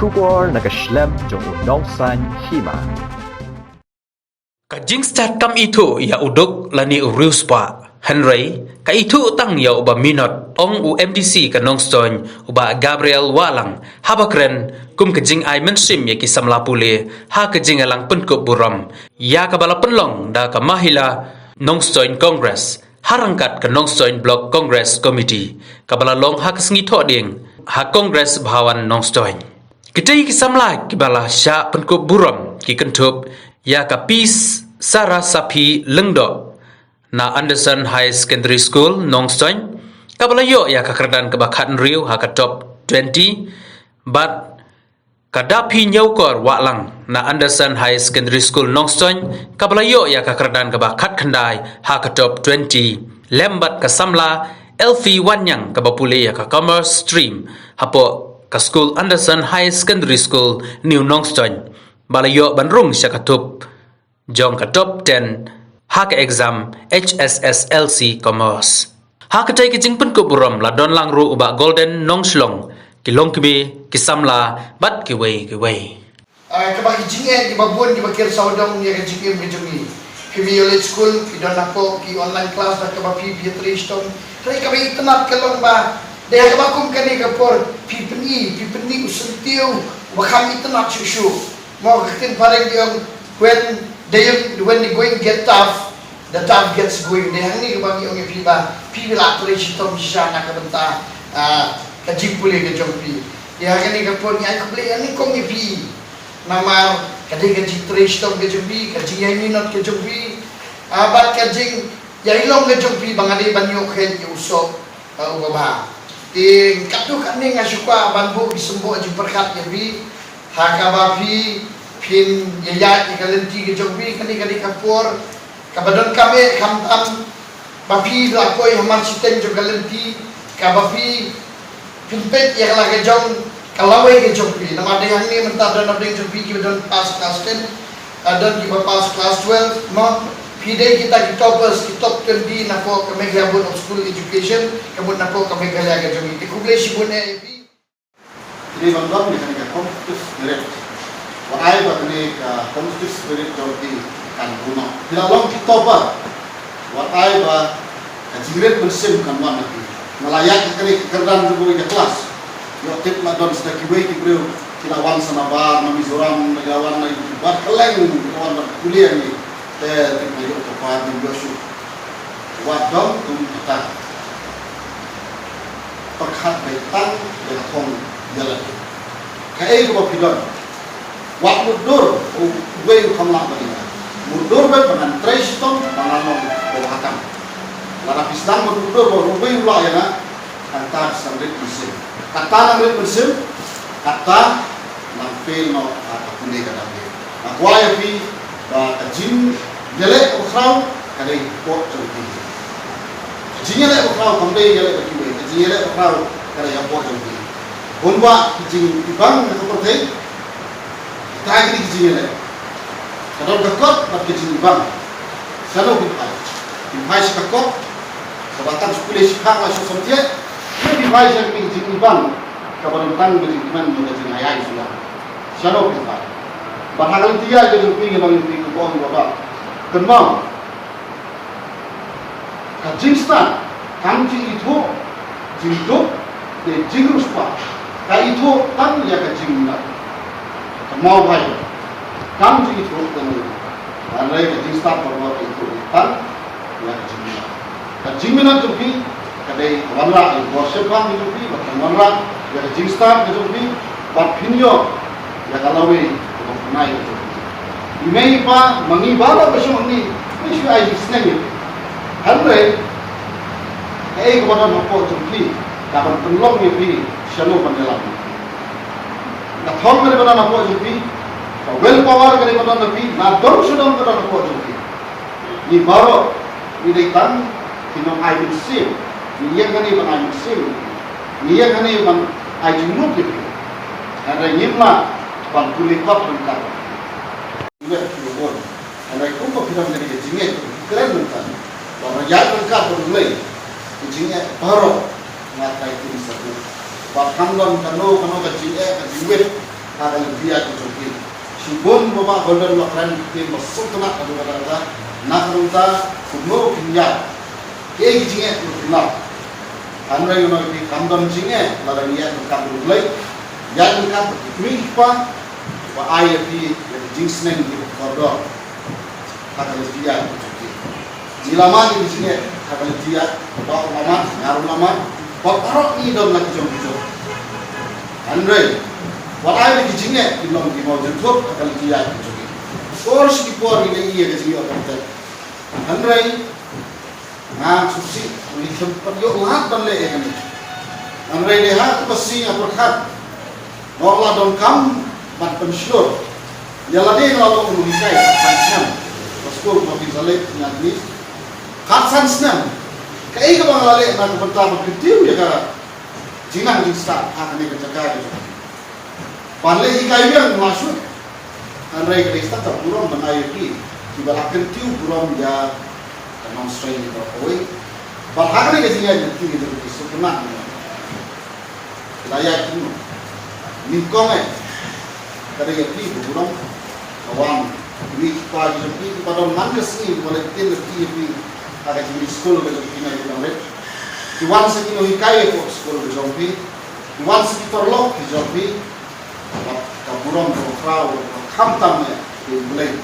Trubor nakaslem jong udongsan Hima. Ka Jingstad kam Ithuh ya uduk lani Riewspah Hynrei ka Ithuh Tang ya uba Minot ong u MDC ka Nongstoin uba Gabriel Walang habakren kum ka jing ai mensim ya ki samla pule ha ka jing alang penkup buram ya ka bala penlong da ka mahila Nongstoin Congress harangkat ka Nongstoin Block Congress Committee ka bala long ha ka sengi tho ding ha Congress Bhawan Nongstoin kitai ki samla ki bala sya penkup buram ki kentup ya ka Peace Sarah Sapi Lengdo na Anderson High Secondary School Nongstoin kabalayo ya ka kerdan ka bakat riu ha ka top 20 but kadapi nyaukor waklang na Anderson High Secondary School Nongstoin kabalayo ya ka kerdan ka bakat kendai ha ka top 20 lembat ka samla Elfi Wanyang ka bapule ya ka commerce stream hapo ka school Anderson High Secondary School New Nongstoin balayo banrung siya katup jong ka top 10 ha ka exam HSSLC Commerce ha ka tay kijing pen ko buram la don lang ru uba golden nongslong kilong kibi kisamla bat kiwei Kabak kijing di babun di bakir saudong ni kijing kijungi kami oleh school ki don ako ki online class na kabak pi tristom kami kami tenat kalong ba daya kabakum kani kapor pipeni usentiu bakam tenat susu mau ketin pareng diong when they going get tough, the tough gets going. They hangi kabang yung piba la treshi tom siya nakabenta kajipuli ke jompi. Dia hangi kapon ni aku beli ani kong ipi namar kadai kaji treshi tom ke jompi, kaji Jingminot ke jompi, abat kajing yailong ke jompi bangade banyo khen usok ubaba. Ting katu kani ngasukwa banbu bisembo aji perkat yabi hakabapi pin yaya ikalenti ke jombi kani kapur kabadon kami kamtam bapi lakoi hamar siten jo kalenti kabapi pinpet yang lagi jong kalawai ke jombi nama ada yang ni mentah dan ada yang jombi kita don pas kelas 10 dan kita pas kelas 12 no pide kita di toppers di top 20 napo kami gabun of school education kabun napo kami kaya ke jombi ikubli sibune ipi ini bandam ni kan kompetitif direct whatever ni kompetitif spirit jombi kan guna bila long kita apa whatever kajigret bersim kan mana tu melayak kini kerdan tu ke kelas yo tip na don sta kiwei ki bro kilawan sanabar na mizoram nagawan na bar keleng kawan kuliah ni tip na yo to pa di yosu wadom tu kita perkhat betang de thong jalan kai ko pidon wak mudur wei khamla bani mudur ben banan trestom banamong bohakam lara pisang mudur bo wei ula ya na kata sandrit bersih kata sandrit bersih kata nampil no apune kada be akwa ya pi ba jin jelek ukrau kada ko choti jin jelek ukrau kambe jelek ki be jin jelek ukrau kada ya ko choti bonwa jin ibang ko pertai tagi di sini le, kalau dekat nak kecil bang, selalu bimpai sekakot, sebatan sekolah sekarang masuk sampai, ni bimpai saya kecil bang, kalau tentang kecil bang juga kecil ayah sudah, selalu bimpai. Bahagian tiga jadi pinggir bang pinggir pohon bapa, kenal, Jingstad, Tang Ithuh, Jingminot, dan Riewspah, Ithuh Tang ya Jingminot. Mau baik, kami juga itu dengan Hynrei Jingstad bahwa itu Tang yang Jingminot. Jingminot juga kadai wanra Riewspah juga, bahkan wanra yang Jingstad juga, bahkan yang kalauwe untuk naik itu. Ini pa mengibara besok ni, ini sudah ada senang. Hynrei, kepada nopo juga, dapat penolong ni selalu pendalam. Nathon mere bana napo jupi well power mere bana napi na dong sudong bana napo jupi ni baro ni dekan kino ai sim ni yang kani bana ai sim ni yang kani ban ai jumut jupi ada nyimla ban kulikot bangka ni bor ana kumpa pidam dari jinge keren bangka bahwa ya bangka boleh jinge baro ngatai itu disebut bahkan don kano kecil wet akan dia itu joki. Sibun bapa golden wakran tim masuk tenak adu kata nak runta kuno kinya. Ke jinge kunap. Hynrei no di kamdon jinge lara dia kam ulai. Yang kam Riewspah wa IFP Jingstad di koridor. Akan dia itu joki. Jilama di jinge akan dia bawa lama, ngaruh lama. Bawa ni dom lagi jom. Hynrei, what I will teaching it in long demo the top akan dia jogi. Course di por ini ia ke sini akan ter. Hynrei, nah susi, lihat perlu lahat dan le ini. Hynrei lihat pasti apa kat. Norla don kam mat pensyur. Ya lagi kalau mengulikai sanksam. Paskul mau bisalek nyadni. Kat sanksam. Kai ka bang lale na pertama ketiu ya ka. Jinang Jingstad akan dikerjakan. Panle hikai yang masuk. Hynrei Jingstad tak buram menayuki. Dibalakan tiu buram ya demonstrasi berkoi. Balhakan ni kesingan tiu itu sebenar. Layak itu. Nikong kada yakti buram kawan. Riewspah jadi pada mangas ni boleh tin tiu ada di sekolah kalau kita nak belajar. Iwan sekilo hikai ko sekolah berjumpi. Iwan sekitar lok berjumpi. Kaburan berfrau, kamtamnya di mulai